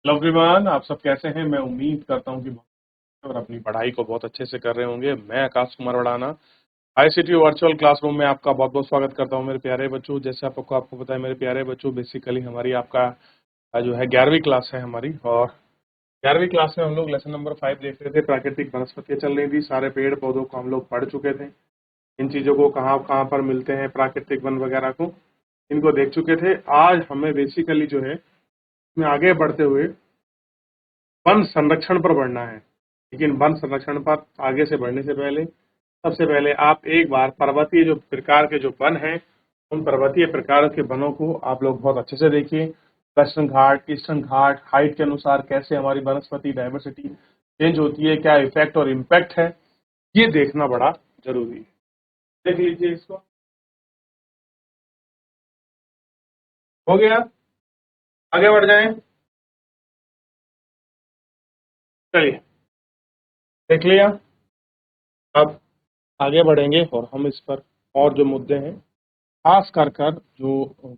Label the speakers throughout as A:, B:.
A: Hello everyone, आप सब कैसे हैं। मैं उम्मीद करता हूं कि बहुत अच्छे और अपनी पढ़ाई को बहुत अच्छे से कर रहे होंगे। मैं Akash Kumar वड़ाना ICT virtual classroom में आपका बहुत बहुत स्वागत करता हूं मेरे प्यारे बच्चों। जैसे आपको पता है मेरे प्यारे बच्चों, बेसिकली हमारी आपका जो है 11वीं क्लास है हमारी। और 11वीं क्लास में हम लोग लेसन नंबर 5 देख रहे थे। प्राकृतिक वनस्पतियां चल रही थी। सारे पेड़ पौधों को हम लोग पढ़ चुके थे। इन चीजों को कहाँ कहाँ पर मिलते हैं, प्राकृतिक वन वगैरह को इनको देख चुके थे। आज हमें बेसिकली जो है इसमें आगे बढ़ते हुए वन संरक्षण पर बढ़ना है। लेकिन वन संरक्षण पर आगे से बढ़ने से पहले सबसे पहले आप एक बार पर्वतीय जो प्रकार के जो वन हैं, उन पर्वतीय प्रकार के वनों को आप लोग बहुत अच्छे से देखिए। वेस्टर्न घाट, ईस्टर्न घाट, हाइट के अनुसार कैसे हमारी वनस्पति डायवर्सिटी चेंज होती है, क्या इफेक्ट और इम्पैक्ट है, ये देखना बड़ा जरूरी है। देख लीजिए इसको। हो गया, आगे बढ़ जाएं। चलिए, देख लिया। अब आगे बढ़ेंगे और हम इस पर और जो मुद्दे हैं, खास कर जो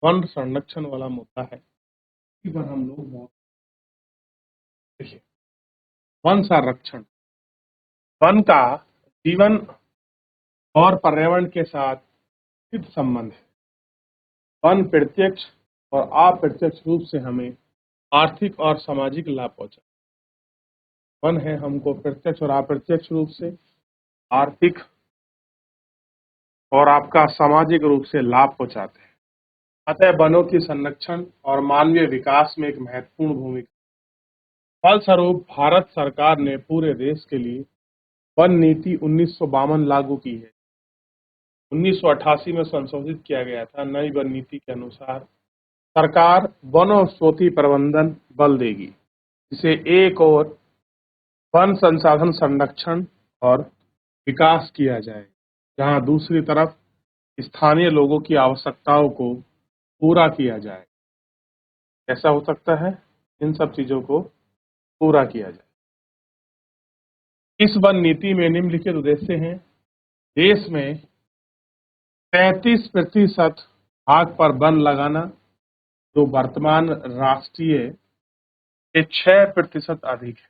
A: वन संरक्षण वाला मुद्दा है, इसी पर हम लोग बहुत देखिए। वन संरक्षण, वन का जीवन और पर्यावरण के साथ सिद्ध संबंध है। वन प्रत्यक्ष और अप्रत्यक्ष रूप से हमें आर्थिक और सामाजिक लाभ पहुंचा। वन है हमको प्रत्यक्ष और अप्रत्यक्ष रूप से आर्थिक और आपका सामाजिक रूप से लाभ पहुंचाते हैं। अतः वनों की संरक्षण और मानवीय विकास में एक महत्वपूर्ण भूमिका। फलस्वरूप भारत सरकार ने पूरे देश के लिए वन नीति 1952 लागू की है। 1988 में संशोधित किया गया था। नई वन नीति के अनुसार सरकार वनस्पति प्रबंधन बल देगी, जिसे एक और वन संसाधन संरक्षण और विकास किया जाए, जहां दूसरी तरफ स्थानीय लोगों की आवश्यकताओं को पूरा किया जाए। ऐसा हो सकता है इन सब चीजों को पूरा किया जाए। इस वन नीति में निम्नलिखित उद्देश्य हैं। देश में 33% भाग पर वन लगाना, जो वर्तमान राष्ट्रीय से 6% अधिक है।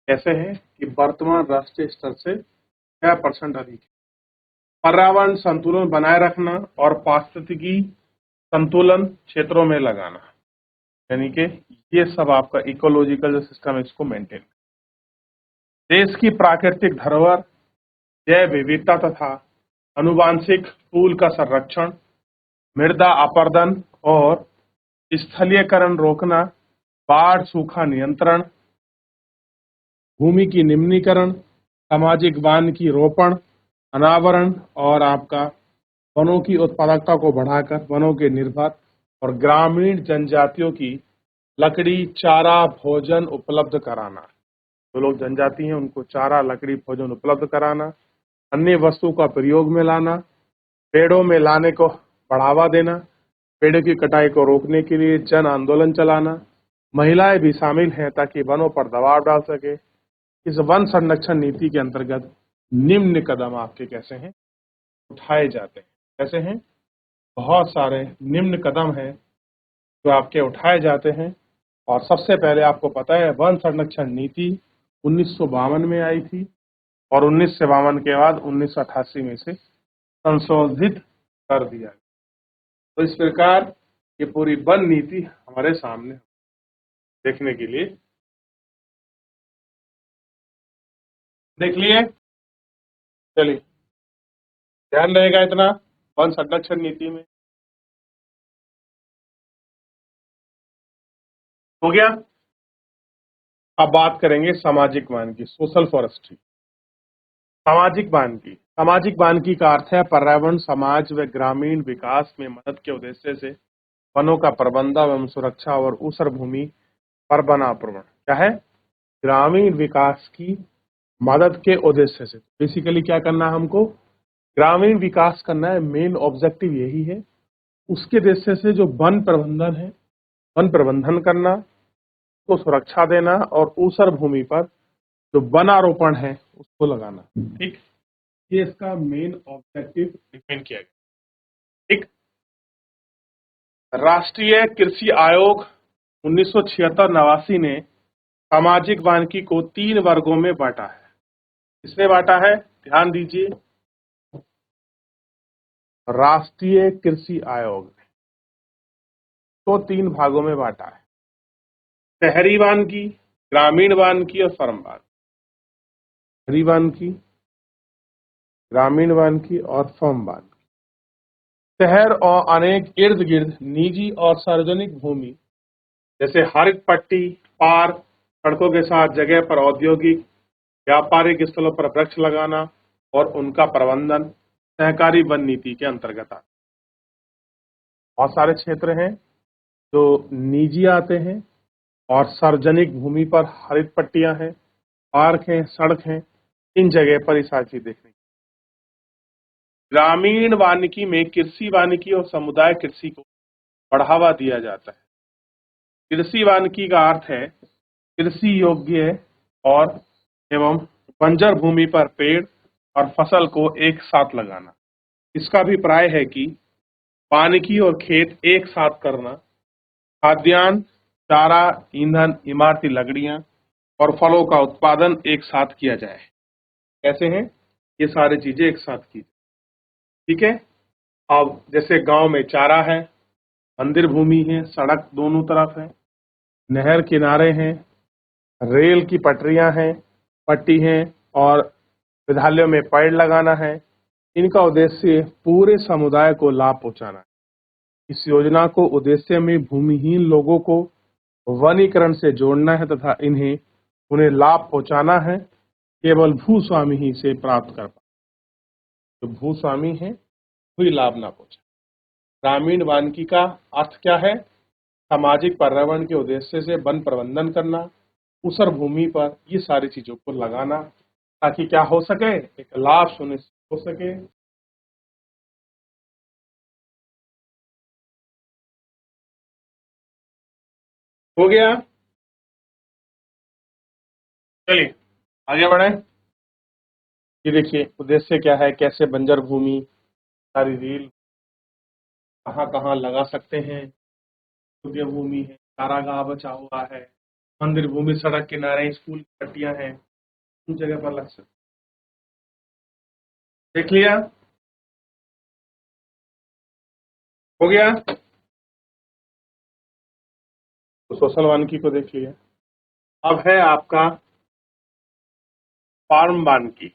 A: कैसे है कि वर्तमान राष्ट्रीय स्तर से 6% अधिक है। पर्यावरण संतुलन बनाए रखना और पारिस्थितिकी संतुलन क्षेत्रों में लगाना, यानी कि ये सब आपका इकोलॉजिकल जो सिस्टम है इसको मेंटेन। देश की प्राकृतिक धरोहर, जैव विविधता तथा आनुवांशिक पूल का संरक्षण, मृदा अपरदन और स्थलीयकरण रोकना, बाढ़ सूखा नियंत्रण, भूमि की निम्नीकरण, सामाजिक वन की रोपण, अनावरण और आपका वनों की उत्पादकता को बढ़ाकर वनों के निर्भर और ग्रामीण जनजातियों की लकड़ी, चारा, भोजन उपलब्ध कराना। जो लोग जनजाति हैं उनको चारा, लकड़ी, भोजन उपलब्ध कराना, अन्य वस्तु का प्रयोग में लाना, पेड़ों में लाने को बढ़ावा देना, पेड़ों की कटाई को रोकने के लिए जन आंदोलन चलाना। महिलाएं भी शामिल हैं ताकि वनों पर दबाव डाल सके। इस वन संरक्षण नीति के अंतर्गत निम्न कदम आपके कैसे हैं उठाए जाते हैं। कैसे हैं? बहुत सारे निम्न कदम हैं जो आपके उठाए जाते हैं। और सबसे पहले आपको पता है वन संरक्षण नीति 1952 में आई थी और 1952 के बाद 1988 में से संशोधित कर दिया। तो इस प्रकार ये पूरी वन नीति हमारे सामने देखने के लिए देख लिए। चलिए, ध्यान रहेगा इतना वन संरक्षण नीति में। हो गया। अब बात करेंगे सामाजिक वन की, सोशल फॉरेस्ट्री। सामाजिक वानिकी का अर्थ है पर्यावरण, समाज व ग्रामीण विकास में मदद के उद्देश्य से वनों का प्रबंधन एवं सुरक्षा और ऊसर भूमि पर वनावरण। क्या है? ग्रामीण विकास की मदद के उद्देश्य से। बेसिकली क्या करना है हमको? ग्रामीण विकास करना है। मेन ऑब्जेक्टिव यही है। उसके उद्देश्य से जो वन प्रबंधन है, वन प्रबंधन करना, उसको सुरक्षा देना और ऊसर भूमि पर जो वनारोपण है उसको लगाना। ठीक, ये इसका मेन ऑब्जेक्टिव डिफाइन किया गया। ठीक, राष्ट्रीय कृषि आयोग 1976-89 ने सामाजिक वानिकी को 3 वर्गों में बांटा है। किसने बांटा है? ध्यान दीजिए, राष्ट्रीय कृषि आयोग ने तो 3 भागों में बांटा है, शहरी वानिकी, ग्रामीण वानिकी और फर्म वानिकी। शहरी वानिकी, ग्रामीण वानिकी और फर्म वानिकी। शहर और अनेक इर्द गिर्द निजी और सार्वजनिक भूमि जैसे हरित पट्टी, पार्क, सड़कों के साथ जगह पर औद्योगिक व्यापारिक स्थलों पर वृक्ष लगाना और उनका प्रबंधन सहकारी वन नीति के अंतर्गत आता है। बहुत सारे क्षेत्र हैं जो निजी आते हैं और सार्वजनिक भूमि पर हरित पट्टियां हैं, पार्क हैं, सड़क हैं, इन जगह पर ये सारी चीज देखने। ग्रामीण वानिकी में कृषि वानिकी और समुदाय कृषि को बढ़ावा दिया जाता है। कृषि वानिकी का अर्थ है कृषि योग्य और एवं बंजर भूमि पर पेड़ और फसल को एक साथ लगाना। इसका अभिप्राय है कि वानिकी और खेत एक साथ करना, खाद्यान्न, चारा, ईंधन, इमारती लकड़ियां और फलों का उत्पादन एक साथ किया जाए। कैसे हैं? ये सारी चीजें एक साथ की। ठीक है। अब जैसे गांव में चारा है, मंदिर भूमि है, सड़क दोनों तरफ है, नहर किनारे हैं, रेल की पटरियां हैं, पट्टी हैं और विद्यालयों में पेड़ लगाना है। इनका उद्देश्य पूरे समुदाय को लाभ पहुंचाना है। इस योजना को उद्देश्य में भूमिहीन लोगों को वनीकरण से जोड़ना है तथा उन्हें लाभ पहुंचाना है। केवल भूस्वामी ही इसे प्राप्त कर पाए। जो भूस्वामी है वही लाभ ना पहुंचे। ग्रामीण वानिकी का अर्थ क्या है? सामाजिक पर्यावरण के उद्देश्य से वन प्रबंधन करना, ऊसर भूमि पर ये सारी चीजों को लगाना ताकि क्या हो सके, एक लाभ सुनिश्चित हो सके। हो गया? चलिए आगे बढ़े। ये देखिए उद्देश्य क्या है, कैसे बंजर भूमि सारी रील कहाँ कहाँ लगा सकते हैं। योग्य भूमि है, चारागाह बचा हुआ है, मंदिर भूमि, सड़क किनारे, स्कूल की पट्टियां हैं, उन जगह पर लग सकते। देख लिया? हो गया? तो सोशल वानिकी को देख लिया। अब है आपका फार्म वानिकी।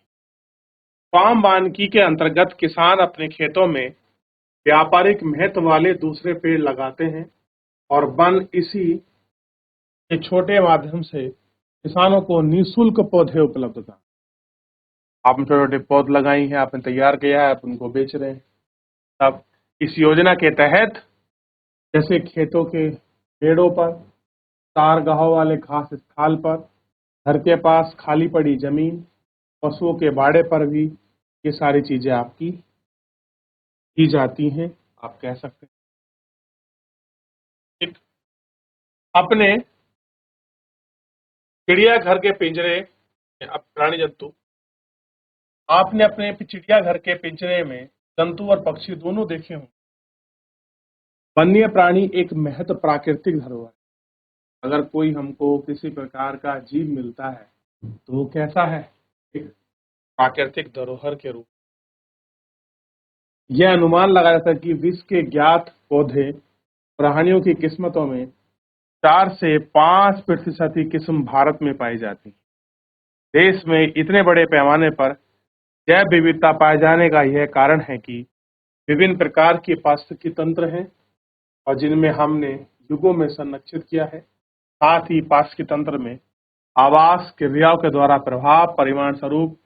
A: फार्म वानिकी के अंतर्गत किसान अपने खेतों में व्यापारिक महत्व वाले दूसरे पेड़ लगाते हैं और वन इसी के छोटे माध्यम से किसानों को निःशुल्क पौधे उपलब्ध था। आपने छोटे छोटे पौधे लगाई हैं, आपने तैयार किया है, आप उनको बेच रहे हैं। अब इस योजना के तहत जैसे खेतों के पेड़ों पर, चारागाहों वाले घास स्थल पर, घर के पास खाली पड़ी जमीन, पशुओं के बाड़े पर भी ये सारी चीजें आपकी की जाती हैं। आप कह सकते हैं ठीक। अपने चिड़ियाघर के पिंजरे, अब प्राणी जंतु, आपने अपने चिड़ियाघर के पिंजरे में जंतु और पक्षी दोनों देखे हों। वन्य प्राणी एक महत्व प्राकृतिक धरोहर है। अगर कोई हमको किसी प्रकार का जीव मिलता है तो वो कैसा है? एक प्राकृतिक धरोहर के रूप। यह अनुमान लगाया जाता है कि विश्व के ज्ञात पौधे प्राणियों की किस्मतों में 4 से 5% ही किस्म भारत में पाई जाती है। देश में इतने बड़े पैमाने पर जैव विविधता पाए जाने का यह कारण है कि विभिन्न प्रकार के पारिस्थितिकी तंत्र हैं और जिनमें हमने युगों में संरक्षित किया है। साथ ही पारिस्थितिकी तंत्र में आवास क्रियाओं के द्वारा प्रभाव परिमाण स्वरूप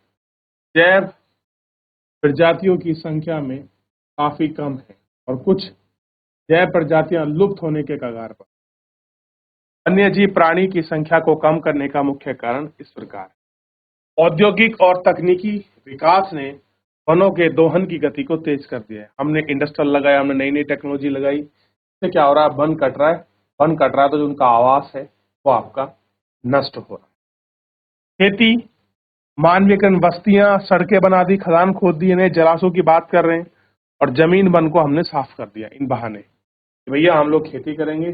A: जैव प्रजातियों की संख्या में काफी कम है और कुछ जैव प्रजातियां लुप्त होने के कगार पर। वन्यजीव प्राणी की संख्या को कम करने का मुख्य कारण इस प्रकार है। औद्योगिक और तकनीकी विकास ने वनों के दोहन की गति को तेज कर दिया है। हमने इंडस्ट्रियल लगाया, हमने नई नई टेक्नोलॉजी लगाई, इससे क्या हो रहा है? वन कट रहा है। वन कट रहा है तो जो उनका आवास है वो आपका नष्ट हो रहा है। खेती, मानवीकरण, बस्तियां, सड़कें बना दी, खदान खोद दिए, नए जलाशयों की बात कर रहे हैं और जमीन वन को हमने साफ कर दिया इन बहाने कि भैया हम लोग खेती करेंगे,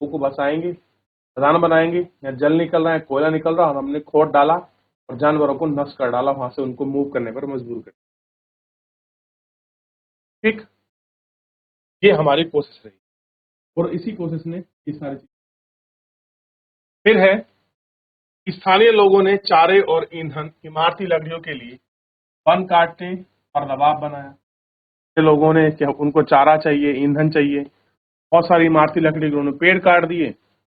A: को बसाएंगे, खदान बनाएंगे, या जल निकल रहा है, कोयला निकल रहा है और हमने खोद डाला और जानवरों को नष्ट कर डाला, वहां से उनको मूव करने पर मजबूर कर। ठीक, ये हमारी कोशिश रही और इसी कोशिश ने ये सारी चीज। फिर है, स्थानीय लोगों ने चारे और ईंधन, इमारती लकड़ियों के लिए वन काटने पर दबाव बनाया। लोगों ने क्या, उनको चारा चाहिए, ईंधन चाहिए, बहुत सारी इमारती लकड़ी के उन्होंने पेड़ काट दिए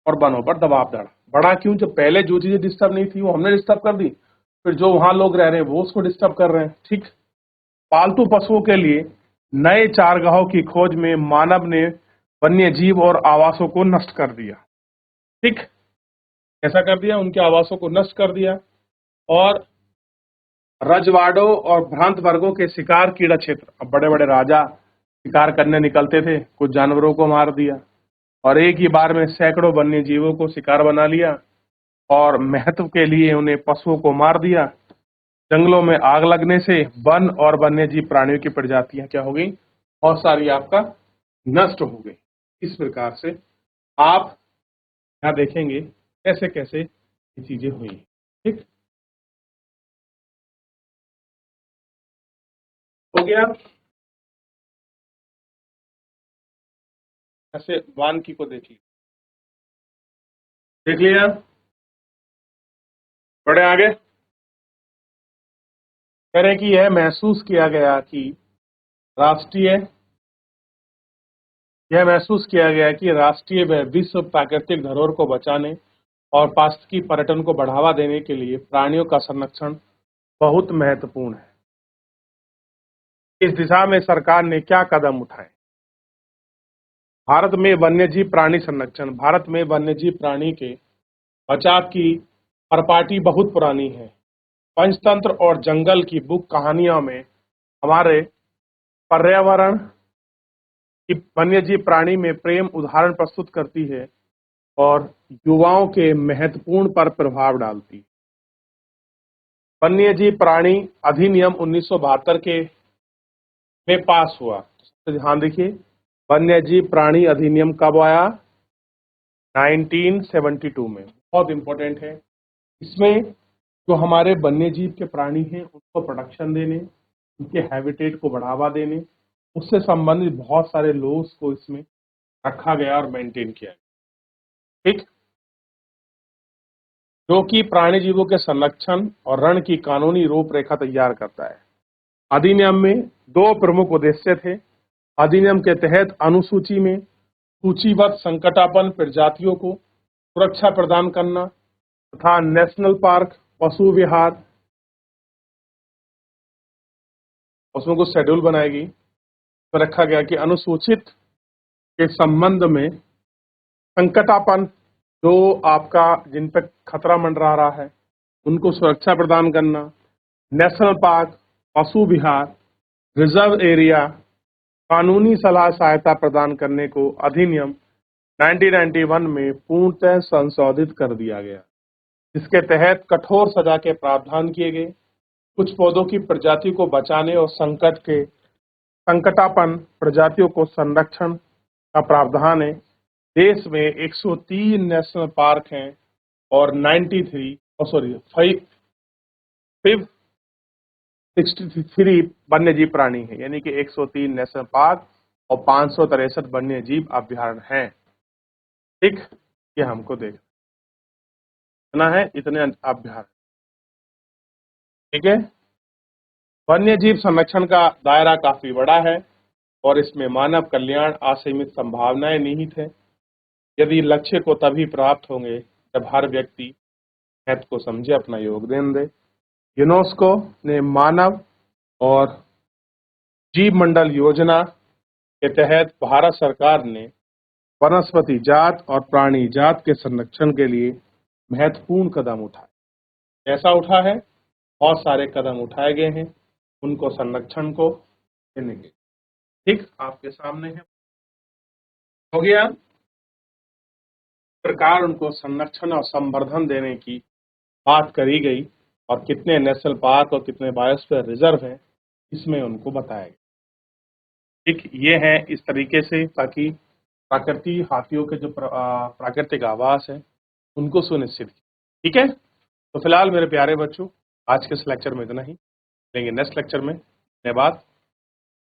A: और वनों पर दबाव डाला। बड़ा क्यों, जब पहले जो चीजें डिस्टर्ब नहीं थी वो हमने डिस्टर्ब कर दी, फिर जो वहां लोग रह रहे हैं वो उसको डिस्टर्ब कर रहे हैं। ठीक, पालतू पशुओं के लिए नए चारगाहों की खोज में मानव ने वन्य जीव और आवासों को नष्ट कर दिया। ठीक, ऐसा कर दिया, उनके आवासों को नष्ट कर दिया। और रजवाड़ों और भ्रांत वर्गों के शिकार कीड़ा क्षेत्र, अब बड़े बड़े राजा शिकार करने निकलते थे, कुछ जानवरों को मार दिया और एक ही बार में सैकड़ों वन्य जीवों को शिकार बना लिया और महत्व के लिए उन्हें पशुओं को मार दिया। जंगलों में आग लगने से वन और वन्यजीव प्राणियों की प्रजातियां क्या हो गई, बहुत सारी आपका नष्ट हो गई। इस प्रकार से आप यहाँ देखेंगे कैसे कैसे ये चीजें हुई। ठीक, हो गया। ऐसे वानकी को देख लिया, बड़े आगे करें कि राष्ट्रीय यह महसूस किया गया कि राष्ट्रीय व विश्व प्राकृतिक धरोहर को बचाने और पारिस्थितिकी पर्यटन को बढ़ावा देने के लिए प्राणियों का संरक्षण बहुत महत्वपूर्ण है। इस दिशा में सरकार ने क्या कदम उठाए? भारत में वन्यजीव प्राणी संरक्षण, भारत में वन्यजीव प्राणी के बचाव की परिपाटी बहुत पुरानी है। पंचतंत्र और जंगल की बुक कहानियों में हमारे पर्यावरण की वन्यजीव प्राणी में प्रेम उदाहरण प्रस्तुत करती है और युवाओं के महत्वपूर्ण पर प्रभाव डालती है। वन्यजीव प्राणी अधिनियम 1972 के में पास हुआ, तो ध्यान देखिए, वन्यजीव प्राणी अधिनियम कब आया? 1972 में। बहुत इंपॉर्टेंट है। इसमें जो हमारे वन्यजीव के प्राणी हैं उनको प्रोटेक्शन देने, उनके हैबिटेट को बढ़ावा देने, उससे संबंधित बहुत सारे लॉज को इसमें रखा गया और मेंटेन किया गया। ठीक, जो कि प्राणी जीवों के संरक्षण और रण की कानूनी रूपरेखा तैयार करता है। अधिनियम में दो प्रमुख उद्देश्य थे। अधिनियम के तहत अनुसूची में सूचीबद्ध संकटापन्न प्रजातियों को सुरक्षा प्रदान करना तथा नेशनल पार्क, पशु विहार, उसमें कुछ शेड्यूल बनाएगी, तो रखा गया कि अनुसूचित के संबंध में संकटापन्न जो आपका जिन पर खतरा मंडरा रहा है उनको सुरक्षा प्रदान करना, नेशनल पार्क, पशु विहार, रिजर्व एरिया, कानूनी सलाह सहायता प्रदान करने को अधिनियम 1991 में पूर्णतः संशोधित कर दिया गया, जिसके तहत कठोर सजा के प्रावधान किए गए। कुछ पौधों की प्रजाति को बचाने और संकटापन्न प्रजातियों को संरक्षण का प्रावधान है। देश में 103 नेशनल पार्क हैं और 563 वन्यजीव प्राणी हैं, यानी कि 103 नेशनल पार्क और 563 वन्यजीव अभ्यारण्य हैं। ठीक, ये हमको देखना है, इतने अभ्यारण्य। ठीक है, वन्यजीव संरक्षण का दायरा काफी बड़ा है और इसमें मानव कल्याण असीमित संभावनाएं निहित है। यदि लक्ष्य को तभी प्राप्त होंगे जब हर व्यक्ति महत्व को समझे, अपना योगदान दे। यूनेस्को ने मानव और जीव मंडल योजना के तहत भारत सरकार ने वनस्पति जात और प्राणी जात के संरक्षण के लिए महत्वपूर्ण कदम उठाए। ऐसा उठा है, बहुत सारे कदम उठाए गए हैं उनको संरक्षण को देने के। ठीक, आपके सामने है, हो गया। प्रकार उनको संरक्षण और संवर्धन देने की बात करी गई और कितने नेशनल पार्क और कितने बायोस्फीयर रिजर्व हैं इसमें उनको बताया गया। ठीक, ये है इस तरीके से, ताकि प्राकृतिक हाथियों के जो प्राकृतिक आवास है उनको सुनिश्चित किया। ठीक है, तो फिलहाल मेरे प्यारे बच्चों आज के इस लेक्चर में इतना ही, लेंगे नेक्स्ट लेक्चर में। धन्यवाद।